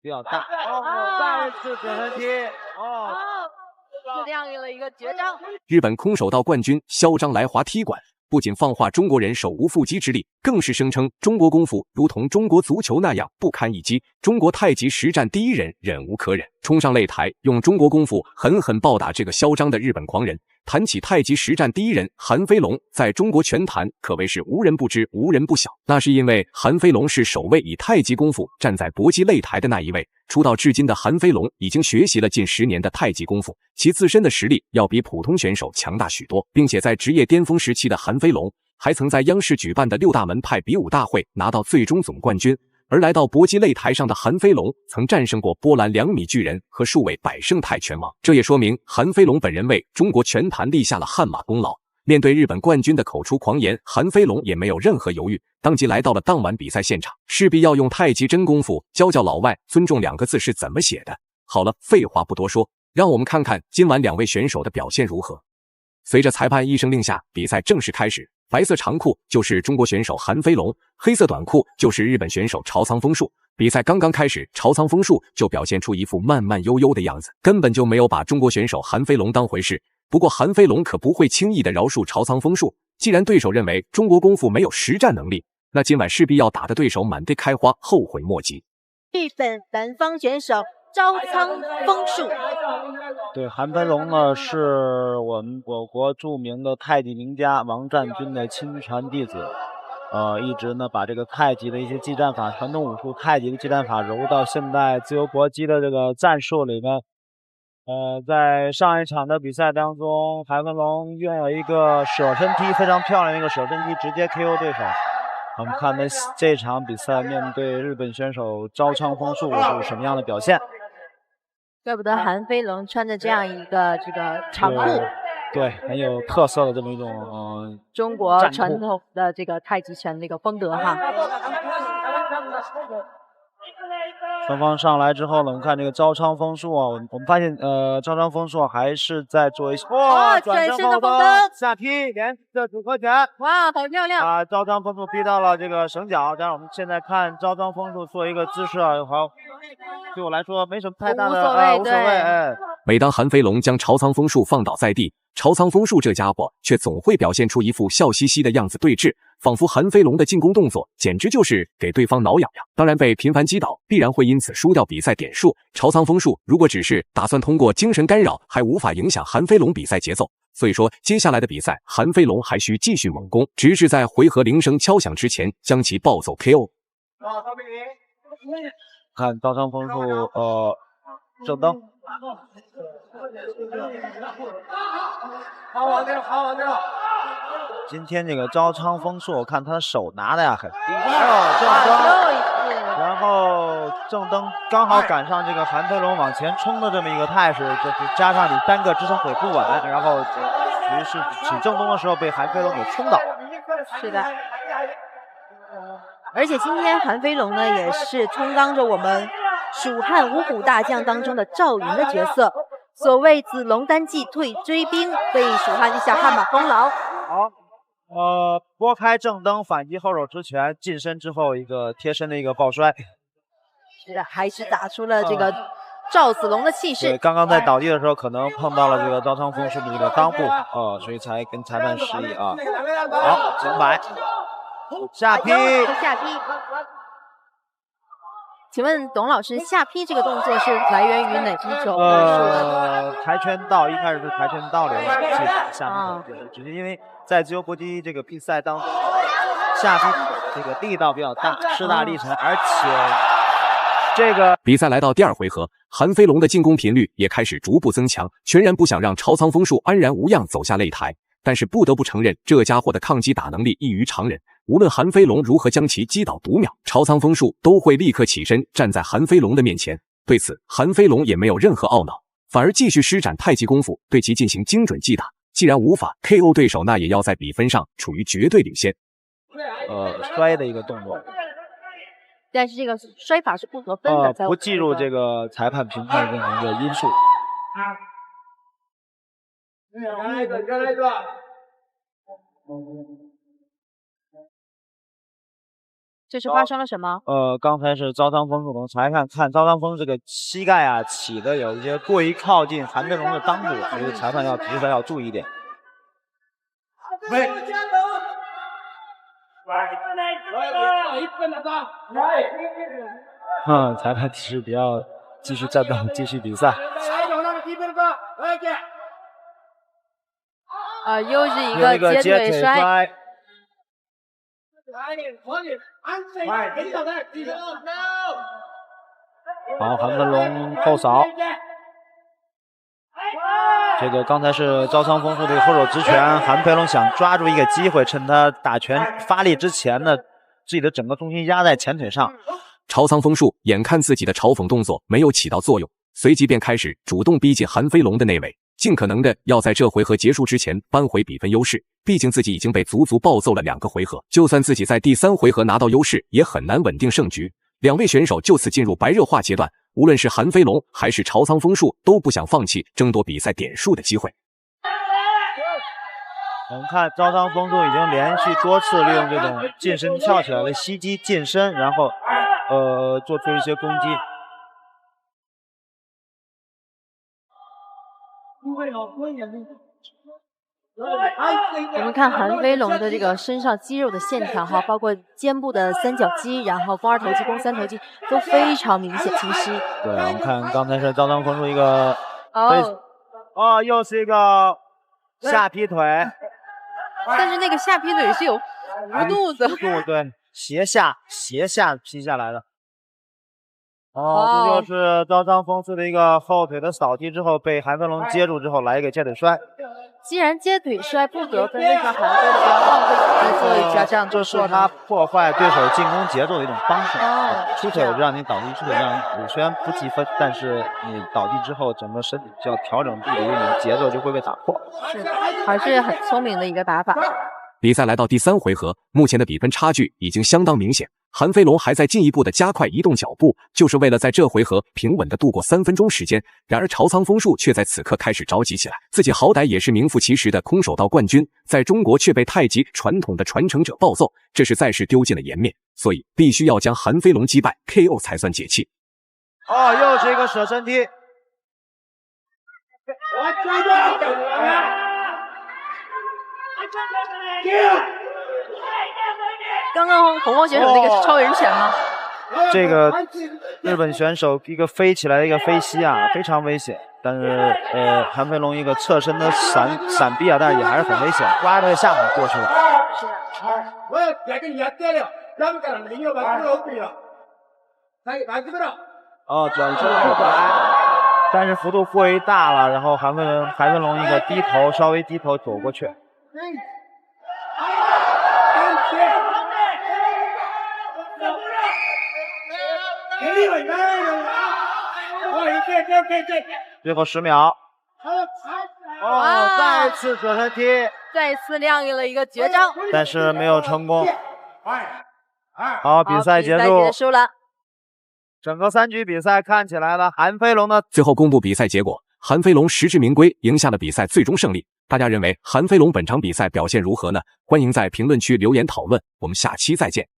比较大。哦，再一次转身踢。哦，是这样的一个绝招。日本空手道冠军嚣张来华踢馆，不仅放话中国人手无缚鸡之力，更是声称中国功夫如同中国足球那样不堪一击，中国太极实战第一人忍无可忍，冲上擂台用中国功夫狠狠暴打这个嚣张的日本狂人。谈起太极实战第一人韩飞龙，在中国拳坛可谓是无人不知无人不晓，那是因为韩飞龙是首位以太极功夫站在搏击擂台的那一位。出道至今的韩飞龙已经学习了近10年的太极功夫，其自身的实力要比普通选手强大许多，并且在职业巅峰时期的韩飞龙还曾在央视举办的6大门派比武大会拿到最终总冠军。而来到搏击擂台上的韩飞龙曾战胜过波兰2米巨人和数位百胜泰拳王，这也说明韩飞龙本人为中国拳坛立下了汗马功劳。面对日本冠军的口出狂言，韩飞龙也没有任何犹豫，当即来到了当晚比赛现场，势必要用太极真功夫教教老外尊重2个字是怎么写的。好了，废话不多说，让我们看看今晚2位选手的表现如何。随着裁判一声令下，比赛正式开始。白色长裤就是中国选手韩飞龙，黑色短裤就是日本选手朝仓丰树。比赛刚刚开始，朝仓丰树就表现出一副慢慢悠悠的样子，根本就没有把中国选手韩飞龙当回事。不过韩飞龙可不会轻易的饶恕朝仓丰树，既然对手认为中国功夫没有实战能力，那今晚势必要打得对手满地开花，后悔莫及。日本南方选手朝仓丰树，对，韩飞龙呢是我国著名的太极名家王占军的亲传弟子，一直呢把这个太极的一些技战法、传统武术太极的技战法揉到现代自由搏击的这个战术里面。在上一场的比赛当中，韩飞龙拥有一个舍身踢，非常漂亮的一个舍身踢，直接 KO 对手。我们看这场比赛面对日本选手朝仓丰树是什么样的表现？怪不得韩飞龙穿着这样一个长裤，对，很有特色的这么一种中国传统的这个太极拳的一个风格哈。双方上来之后呢，我们看这个朝仓丰树啊，我们发现朝仓丰树还是在做一些转身后蹬下踢连的组合拳，哇，好漂亮啊！朝仓丰树逼到了这个绳脚，但是我们现在看朝仓丰树做一个姿势啊，好，对我来说没什么太大的无所谓。哎，每当韩飞龙将朝仓丰树放倒在地，朝仓丰树这家伙却总会表现出一副笑嘻嘻的样子对峙，仿佛韩飞龙的进攻动作简直就是给对方挠痒痒。当然，被频繁击倒必然会因此输掉比赛点数。朝仓丰树如果只是打算通过精神干扰，还无法影响韩飞龙比赛节奏。所以说，接下来的比赛，韩飞龙还需继续猛攻，直至在回合铃声敲响之前将其暴走 KO。看朝仓丰树，正蹬。今天这个朝仓丰树，我看他的手拿的呀很低，正蹬，然后正蹬刚好赶上这个韩飞龙往前冲的这么一个态势，就是加上你单个支撑腿不稳，然后于是起正蹬的时候被韩飞龙给冲倒了。是的，而且今天韩飞龙呢也是充当着我们蜀汉五虎大将当中的赵云的角色。所谓子龙单骑退追兵，为蜀汉立下汗马功劳。好，拨开正蹬，反击后手直拳，近身之后一个贴身的一个抱摔。是的，还是打出了这个赵子龙的气势。对，刚刚在倒地的时候可能碰到了这个朝仓丰树的这个裆部，所以才跟裁判示意啊。好，金牌，下劈，下劈。请问董老师，下劈这个动作是来源于哪一种跆拳道，一开始是跆拳道里的技法，下劈只是因为在自由搏击这个比赛当中，下劈这个力道比较大，势大力沉，而且这个比赛来到第2回合，韩飞龙的进攻频率也开始逐步增强，全然不想让朝仓丰树安然无恙走下擂台。但是不得不承认，这家伙的抗击打能力异于常人。无论韩飞龙如何将其击倒读秒，朝仓丰树都会立刻起身站在韩飞龙的面前。对此，韩飞龙也没有任何懊恼，反而继续施展太极功夫对其进行精准击打。既然无法 KO 对手，那也要在比分上处于绝对领先。摔的一个动作，但是这个摔法是不得分的，不计入这个裁判评判的一个因素。来一个，再来一个。这是发生了什么？刚才是招仓丰树从裁判看招仓丰这个膝盖啊起的有一些过于靠近韩飞龙的裆部，所以裁判要提出来要注意一点。裁判提示不要继续战斗，继续比赛。又是一个接腿摔。好，韩飞龙后扫。这个刚才是招仓丰树的后手直拳，韩飞龙想抓住一个机会，趁他打拳发力之前呢，自己的整个重心压在前腿上。朝仓丰树眼看自己的嘲讽动作没有起到作用，随即便开始主动逼近韩飞龙的内围，尽可能的要在这回合结束之前扳回比分优势。毕竟自己已经被足足暴揍了2个回合，就算自己在第3回合拿到优势，也很难稳定胜局。2位选手就此进入白热化阶段，无论是韩飞龙还是朝仓丰树都不想放弃争夺比赛点数的机会。我们看招仓丰树已经连续多次利用这种近身跳起来的袭击近身，然后做出一些攻击。我们看韩飞龙的这个身上肌肉的线条哈，包括肩部的三角肌，然后肱二头肌、肱三头肌都非常明显清晰。对，我们看刚才是招仓丰树一个又是一个下劈腿，但是那个下劈腿是有弧度的，对，斜下劈下来的。这就是招仓丰树的一个后腿的扫踢之后，被韩飞龙接住之后来一个接腿摔。既然接腿摔不得分，为什么韩飞龙要放回来做一下这样这是他破坏对手进攻节奏的一种方式。出腿我就让你倒地，出腿让你虽然不计分，但是你倒地之后，整个身体就要调整距离，你的节奏就会被打破。是，还是很聪明的一个打法。比赛来到第3回合，目前的比分差距已经相当明显。韩飞龙还在进一步的加快移动脚步，就是为了在这回合平稳的度过3分钟时间。然而朝仓丰树却在此刻开始着急起来，自己好歹也是名副其实的空手道冠军，在中国却被太极传统的传承者暴揍，这是再是丢尽了颜面，所以必须要将韩飞龙击败 KO 才算解气。又是一个舍身踢。刚刚洪荒选手那个是超人拳吗？这个日本选手一个飞起来的一个飞膝啊，非常危险。但是韩飞龙一个侧身的闪避啊，但是也还是很危险，刮着下巴过去了。转身后摆，但是幅度过于大了，然后韩飞龙一个低头，稍微低头走过去。最后10秒。再次舍身踢，再次亮了一个绝招，但是没有成功。好，比赛结束了。整个3局比赛看起来了，韩飞龙的最后公布比赛结果，韩飞龙实至名归，赢下了比赛最终胜利。大家认为韩飞龙本场比赛表现如何呢？欢迎在评论区留言讨论，我们下期再见。